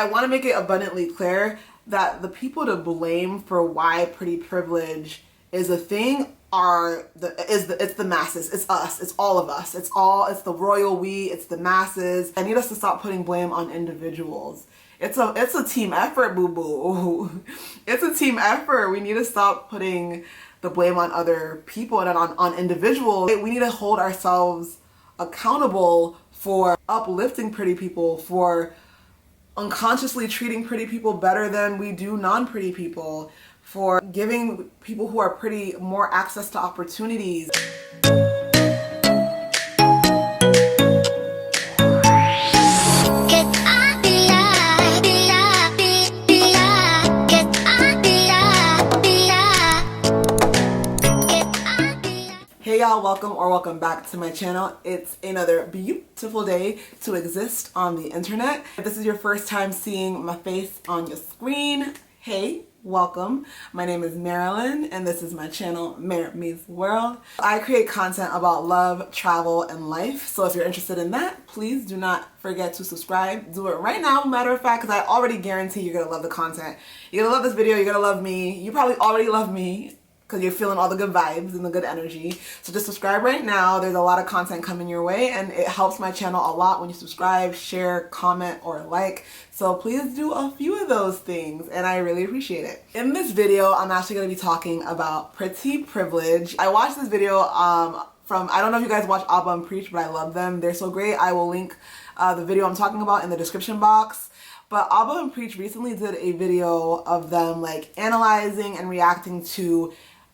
I want to make it abundantly clear that the people to blame for why pretty privilege is a thing it's the masses. It's us. It's all of us. It's the royal we. It's the masses. I need us to stop putting blame on individuals. It's a team effort, boo boo. It's a team effort. We need to stop putting the blame on other people and on individuals. We need to hold ourselves accountable for uplifting pretty people, for unconsciously treating pretty people better than we do non-pretty people, for giving people who are pretty more access to opportunities. Hey y'all, welcome back to my channel. It's another beautiful day to exist on the internet. If this is your first time seeing my face on your screen, hey, welcome. My name is Marilyn and this is my channel, Mar Me's World. I create content about love, travel, and life. So if you're interested in that, please do not forget to subscribe. Do it right now, matter of fact, because I already guarantee you're gonna love the content. You're gonna love this video, you're gonna love me. You probably already love me, because you're feeling all the good vibes and the good energy. So just subscribe right now. There's a lot of content coming your way and it helps my channel a lot when you subscribe, share, comment, or like. So please do a few of those things and I really appreciate it. In this video, I'm actually gonna be talking about pretty privilege. I watched this video from, I don't know if you guys watch Abba and Preach, but I love them. They're so great. I will link the video I'm talking about in the description box. But Abba and Preach recently did a video of them like analyzing and reacting to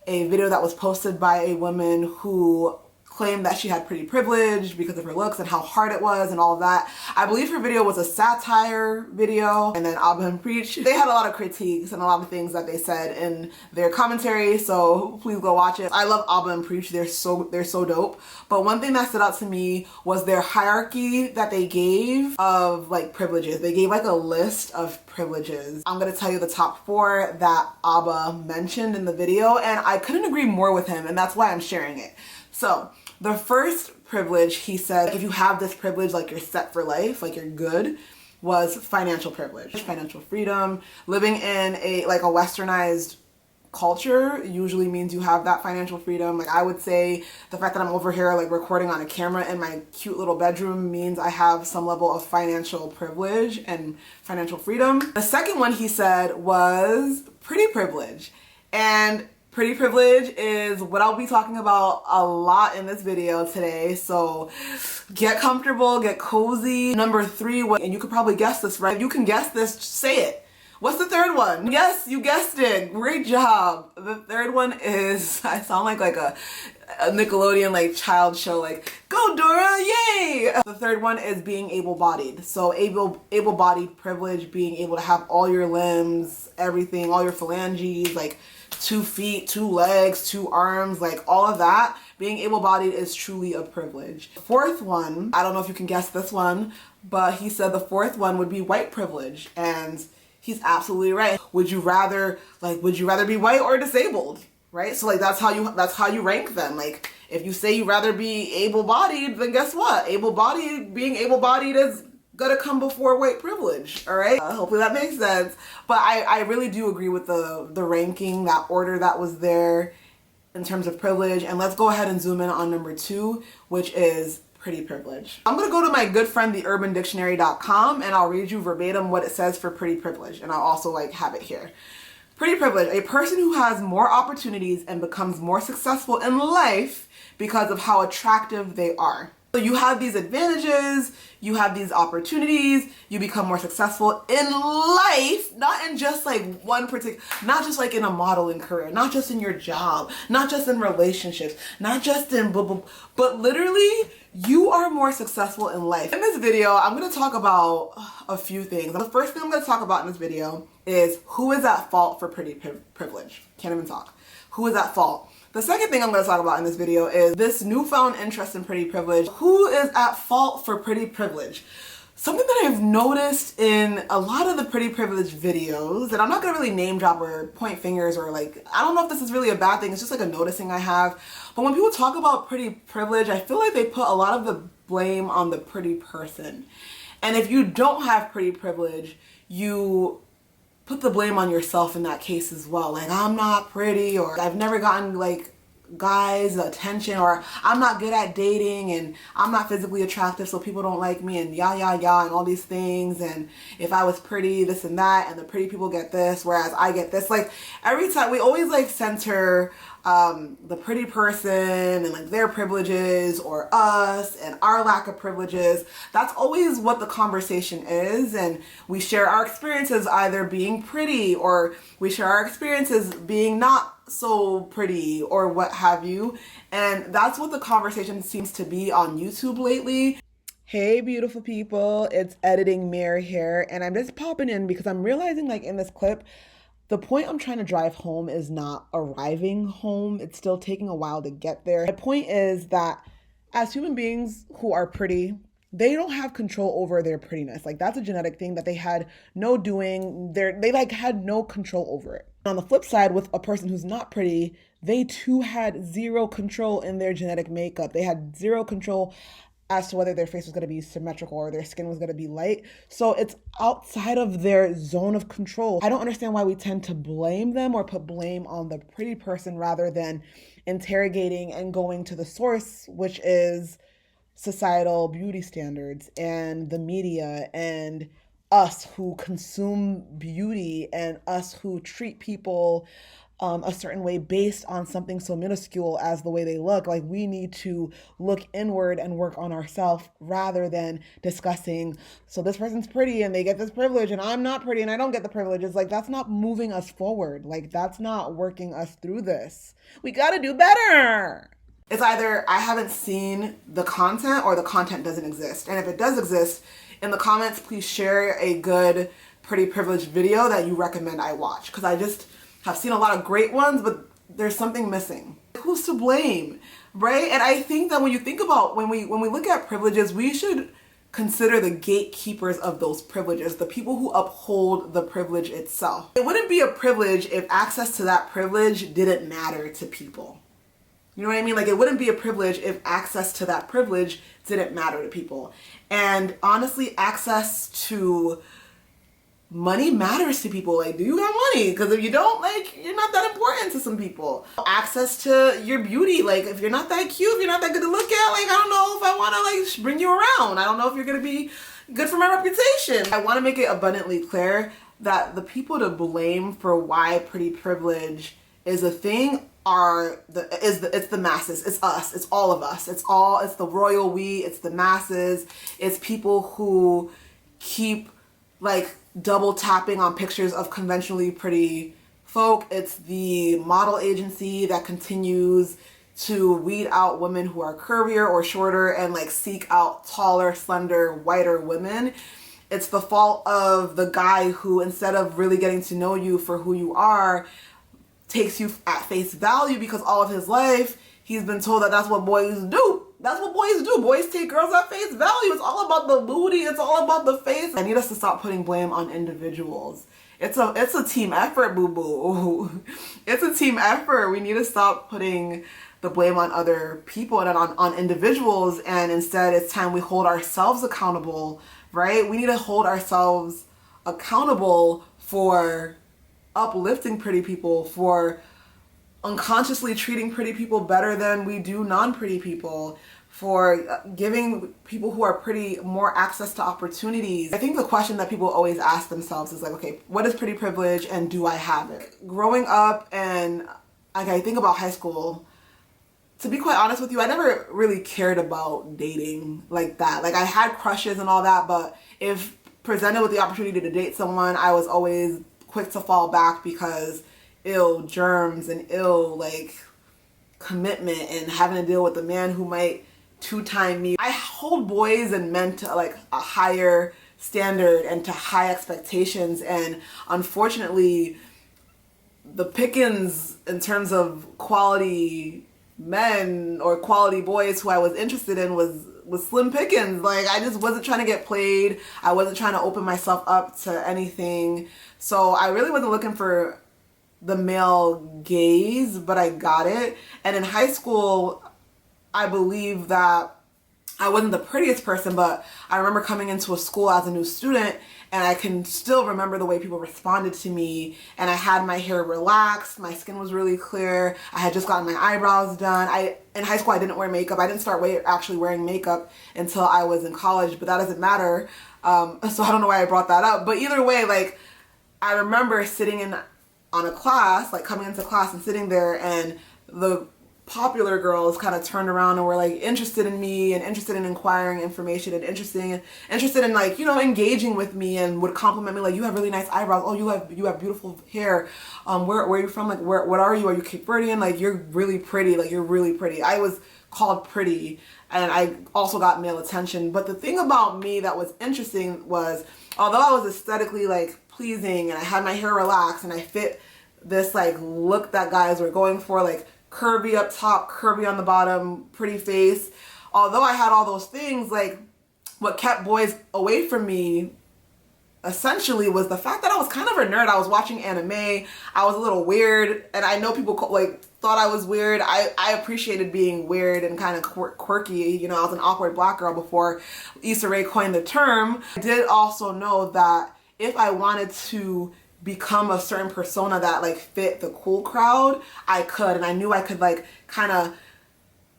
a video that was posted by a woman who claimed that she had pretty privilege because of her looks and how hard it was and all of that. I believe her video was a satire video, and then Abba and Preach, they had a lot of critiques and a lot of things that they said in their commentary, so please go watch it. I love Abba and Preach, they're so dope. But one thing that stood out to me was their hierarchy that they gave of like privileges. They gave like a list of privileges. I'm gonna tell you the top 4 that Abba mentioned in the video, and I couldn't agree more with him, and that's why I'm sharing it. So the first privilege, he said, if you have this privilege, like you're set for life, like you're good, was financial privilege. Financial freedom. Living in a westernized culture usually means you have that financial freedom. Like I would say the fact that I'm over here like recording on a camera in my cute little bedroom means I have some level of financial privilege and financial freedom. The second one he said was pretty privilege. And pretty privilege is what I'll be talking about a lot in this video today, so get comfortable, get cozy. Number 3, and you could probably guess this, right? If you can guess this, say it. What's the third one? Yes, you guessed it. Great job. The third one is, I sound like a Nickelodeon like child show, like, go Dora, yay! The third one is being able-bodied. So able-bodied privilege, being able to have all your limbs, everything, all your phalanges, like 2 feet, 2 legs, 2 arms, like all of that. Being able-bodied is truly a privilege. The fourth one, I don't know if you can guess this one, but he said the fourth one would be white privilege, and he's absolutely right. Would you rather be white or disabled? Right? So like that's how you rank them. Like if you say you'd rather be able-bodied, then guess what? Being able-bodied is gonna come before white privilege, all right? Hopefully that makes sense. But I really do agree with the ranking, that order that was there in terms of privilege. And let's go ahead and zoom in on number 2, which is pretty privilege. I'm gonna go to my good friend, theurbandictionary.com, and I'll read you verbatim what it says for pretty privilege. And I'll also have it here. Pretty privilege, a person who has more opportunities and becomes more successful in life because of how attractive they are. So you have these advantages, you have these opportunities, you become more successful in life, not in just like one particular, not just like in a modeling career, not just in your job, not just in relationships, not just in but literally you are more successful in life. In this video, I'm going to talk about a few things. The first thing I'm going to talk about in this video is who is at fault for pretty privilege. Can't even talk. Who is at fault? The second thing I'm going to talk about in this video is this newfound interest in pretty privilege. Who is at fault for pretty privilege? Something that I've noticed in a lot of the pretty privilege videos, and I'm not going to really name drop or point fingers or like, I don't know if this is really a bad thing, it's just like a noticing I have. But when people talk about pretty privilege, I feel like they put a lot of the blame on the pretty person. And if you don't have pretty privilege, you put the blame on yourself in that case as well. Like, I'm not pretty, or I've never gotten like guys attention, or I'm not good at dating, and I'm not physically attractive so people don't like me, and and all these things, and if I was pretty, this and that, and the pretty people get this whereas I get this. Like, every time we always like center the pretty person and like their privileges, or us and our lack of privileges. That's always what the conversation is, and we share our experiences either being pretty, or we share our experiences being not so pretty, or what have you. And that's what the conversation seems to be on YouTube lately. Hey beautiful people, it's Editing Mirror here, and I'm just popping in because I'm realizing, like, in this clip, the point I'm trying to drive home is not arriving home. It's still taking a while to get there. My point is that as human beings who are pretty, they don't have control over their prettiness. Like, that's a genetic thing that they had no doing. They like had no control over it. On the flip side, with a person who's not pretty, they too had zero control in their genetic makeup. They had zero control as to whether their face was going to be symmetrical or their skin was going to be light. So it's outside of their zone of control. I don't understand why we tend to blame them or put blame on the pretty person rather than interrogating and going to the source, which is societal beauty standards and the media and us who consume beauty and us who treat people a certain way based on something so minuscule as the way they look. Like, we need to look inward and work on ourselves rather than discussing, so this person's pretty and they get this privilege and I'm not pretty and I don't get the privileges. Like, that's not moving us forward. Like, that's not working us through this. We gotta do better. It's either I haven't seen the content or the content doesn't exist. And if it does exist, in the comments, please share a good pretty privileged video that you recommend I watch. Because I just have seen a lot of great ones, but there's something missing. Who's to blame, right? And I think that when you think about, when we look at privileges, we should consider the gatekeepers of those privileges, the people who uphold the privilege itself. It wouldn't be a privilege if access to that privilege didn't matter to people. You know what I mean? Like, it wouldn't be a privilege if access to that privilege didn't matter to people. And honestly, access to money matters to people. Like, do you got money? Because if you don't, like, you're not that important to some people. Access to your beauty. Like, if you're not that cute, if you're not that good to look at, like, I don't know if I want to, like, bring you around. I don't know if you're going to be good for my reputation. I want to make it abundantly clear that the people to blame for why pretty privilege is a thing it's the masses. It's us. It's all of us. It's the royal we. It's the masses. It's people who keep like double tapping on pictures of conventionally pretty folk. It's the model agency that continues to weed out women who are curvier or shorter and like seek out taller, slender, whiter women. It's the fault of the guy who, instead of really getting to know you for who you are, takes you at face value because all of his life he's been told that that's what boys do. That's what boys do. Boys take girls at face value. It's all about the booty. It's all about the face. I need us to stop putting blame on individuals. It's a team effort, boo-boo. It's a team effort. We need to stop putting the blame on other people and on individuals, and instead it's time we hold ourselves accountable, right? We need to hold ourselves accountable for uplifting pretty people, for unconsciously treating pretty people better than we do non-pretty people, for giving people who are pretty more access to opportunities. I think the question that people always ask themselves is like, okay, what is pretty privilege and do I have it? Growing up, and like, I think about high school, to be quite honest with you, I never really cared about dating like that. Like, I had crushes and all that, but if presented with the opportunity to date someone, I was always quick to fall back because ill germs and ill like commitment and having to deal with a man who might two-time me. I hold boys and men to like a higher standard and to high expectations, and unfortunately the pickings in terms of quality men or quality boys who I was interested in was slim pickings. Like, I just wasn't trying to get played. I wasn't trying to open myself up to anything. So I really wasn't looking for the male gaze, but I got it. And in high school, I believe that I wasn't the prettiest person, but I remember coming into a school as a new student and I can still remember the way people responded to me. And I had my hair relaxed, my skin was really clear, I had just gotten my eyebrows done. In high school I didn't wear makeup. I didn't start actually wearing makeup until I was in college, but that doesn't matter. So I don't know why I brought that up, but either way, like, I remember sitting on a class, like coming into class and sitting there, and the popular girls kind of turned around and were like interested in me and interested in inquiring information and interested in, like, you know, engaging with me, and would compliment me like, you have really nice eyebrows, oh, you have beautiful hair, where are you from, like, what are you Cape Verdean, like, you're really pretty, like, you're really pretty. I was called pretty, and I also got male attention. But the thing about me that was interesting was, although I was aesthetically, like, pleasing, and I had my hair relaxed, and I fit this, like, look that guys were going for, like, curvy up top, curvy on the bottom, pretty face. Although I had all those things, like, what kept boys away from me essentially was the fact that I was kind of a nerd. I was watching anime. I was a little weird, and I know people like thought I was weird. I appreciated being weird and kind of quirky. You know, I was an awkward black girl before Issa Rae coined the term. I did also know that if I wanted to become a certain persona that, like, fit the cool crowd, I could. And I knew I could, like, kind of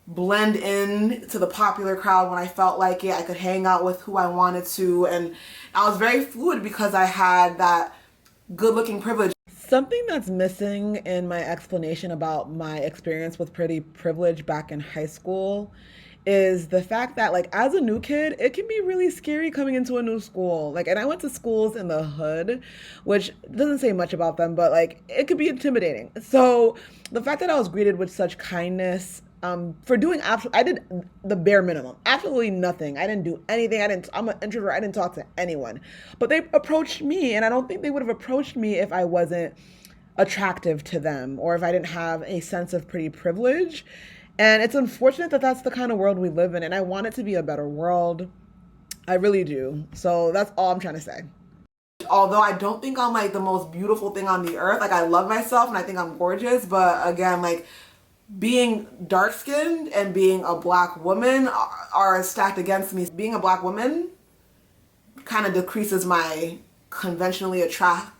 blend in to the popular crowd when I felt like it. I could hang out with who I wanted to, and I was very fluid because I had that good looking privilege. Something that's missing in my explanation about my experience with pretty privilege back in high school is the fact that, like, as a new kid, it can be really scary coming into a new school. Like, and I went to schools in the hood, which doesn't say much about them, but, like, it could be intimidating. So the fact that I was greeted with such kindness, for doing I did the bare minimum, absolutely nothing. I didn't do anything. I'm an introvert. I didn't talk to anyone, but they approached me, and I don't think they would have approached me if I wasn't attractive to them, or if I didn't have a sense of pretty privilege. And it's unfortunate that that's the kind of world we live in, and I want it to be a better world. I really do. So that's all I'm trying to say. Although I don't think I'm, like, the most beautiful thing on the earth. Like, I love myself and I think I'm gorgeous, but again, like, being dark-skinned and being a black woman are stacked against me. Being a black woman kind of decreases my conventionally attractive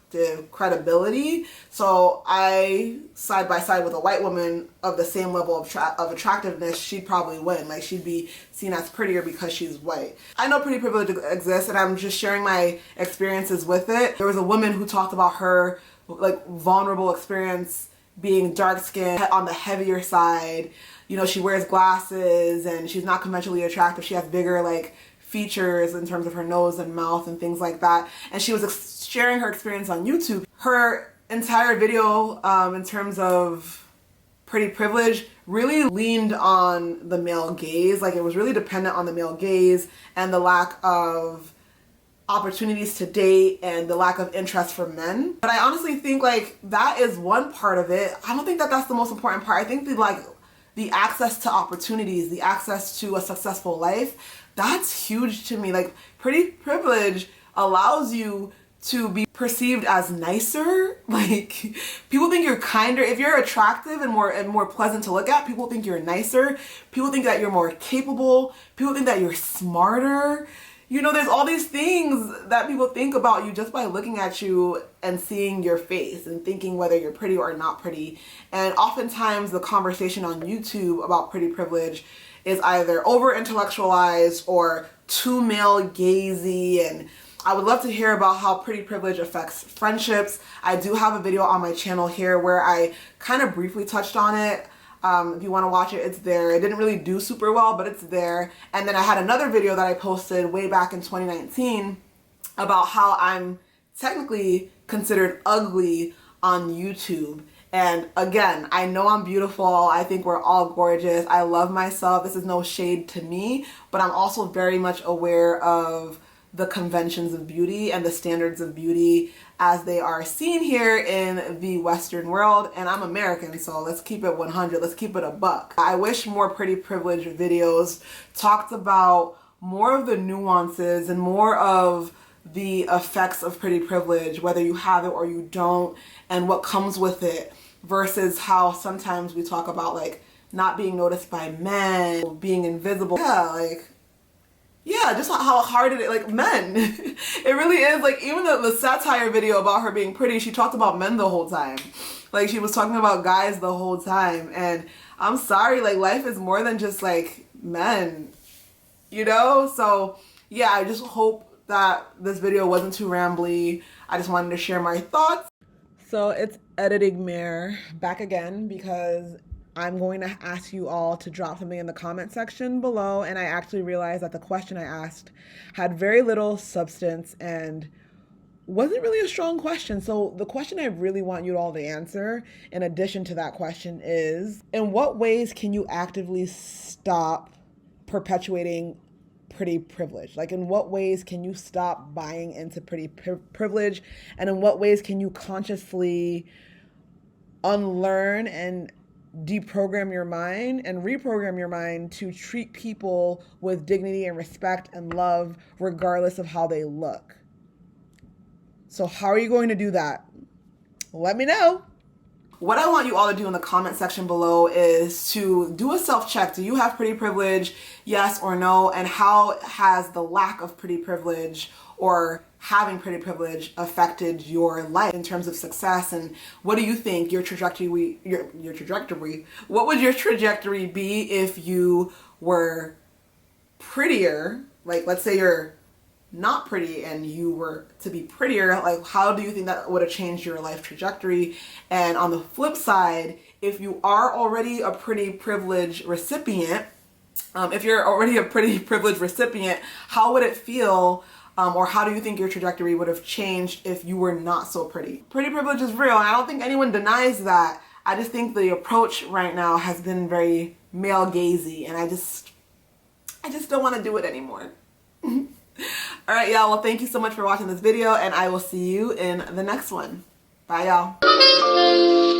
credibility. So I, side by side with a white woman of the same level of attractiveness, she'd probably win. Like, she'd be seen as prettier because she's white. I know pretty privilege exists, and I'm just sharing my experiences with it. There was a woman who talked about her, like, vulnerable experience being dark-skinned, on the heavier side. You know, she wears glasses and she's not conventionally attractive. She has bigger, like, features in terms of her nose and mouth and things like that. And she was sharing her experience on YouTube. Her entire video, in terms of pretty privilege, really leaned on the male gaze. Like, it was really dependent on the male gaze and the lack of opportunities to date and the lack of interest for men. But I honestly think, like, that is one part of it. I don't think that that's the most important part. I think the access to opportunities, the access to a successful life, that's huge to me. Like, pretty privilege allows you to be perceived as nicer. Like, people think you're kinder. If you're attractive and more pleasant to look at, people think you're nicer. People think that you're more capable. People think that you're smarter. You know, there's all these things that people think about you just by looking at you and seeing your face and thinking whether you're pretty or not pretty. And oftentimes the conversation on YouTube about pretty privilege is either over intellectualized or too male gazy. And I would love to hear about how pretty privilege affects friendships. I do have a video on my channel here where I kind of briefly touched on it. If you want to watch it, it's there. It didn't really do super well, but it's there. And then I had another video that I posted way back in 2019 about how I'm technically considered ugly on YouTube. And again, I know I'm beautiful. I think we're all gorgeous. I love myself. This is no shade to me, but I'm also very much aware of the conventions of beauty and the standards of beauty as they are seen here in the Western world. And I'm American, so let's keep it 100. Let's keep it a buck. I wish more pretty privilege videos talked about more of the nuances and more of the effects of pretty privilege, whether you have it or you don't, and what comes with it, versus how sometimes we talk about, like, not being noticed by men, being invisible. Yeah, like, yeah, just how hard it is, like men. It really is, like even the satire video about her being pretty, she talked about men the whole time. Like she was talking about guys the whole time. And I'm sorry, like life is more than just like men, you know? So yeah, I just hope that this video wasn't too rambly. I just wanted to share my thoughts. So it's editing Mare back again because I'm going to ask you all to drop something in the comment section below, and I actually realized that the question I asked had very little substance and wasn't really a strong question. So the question I really want you all to answer in addition to that question is, in what ways can you actively stop perpetuating pretty privilege? Like in what ways can you stop buying into pretty privilege, and in what ways can you consciously unlearn and deprogram your mind and reprogram your mind to treat people with dignity and respect and love regardless of how they look? So how are you going to do that? Let me know. What I want you all to do in the comment section below is to do a self-check. Do you have pretty privilege? Yes or no? And how has the lack of pretty privilege or having pretty privilege affected your life in terms of success? And what do you think your trajectory, what would your trajectory be if you were prettier? Like let's say you're not pretty and you were to be prettier, like how do you think that would have changed your life trajectory? And on the flip side, if you are already a pretty privileged recipient, if you're already a pretty privileged recipient, how would it feel, or how do you think your trajectory would have changed if you were not so pretty? Pretty privilege is real, and I don't think anyone denies that. I just think the approach right now has been very male gazy, and I just don't want to do it anymore. All right, y'all. Well, thank you so much for watching this video, and I will see you in the next one. Bye, y'all.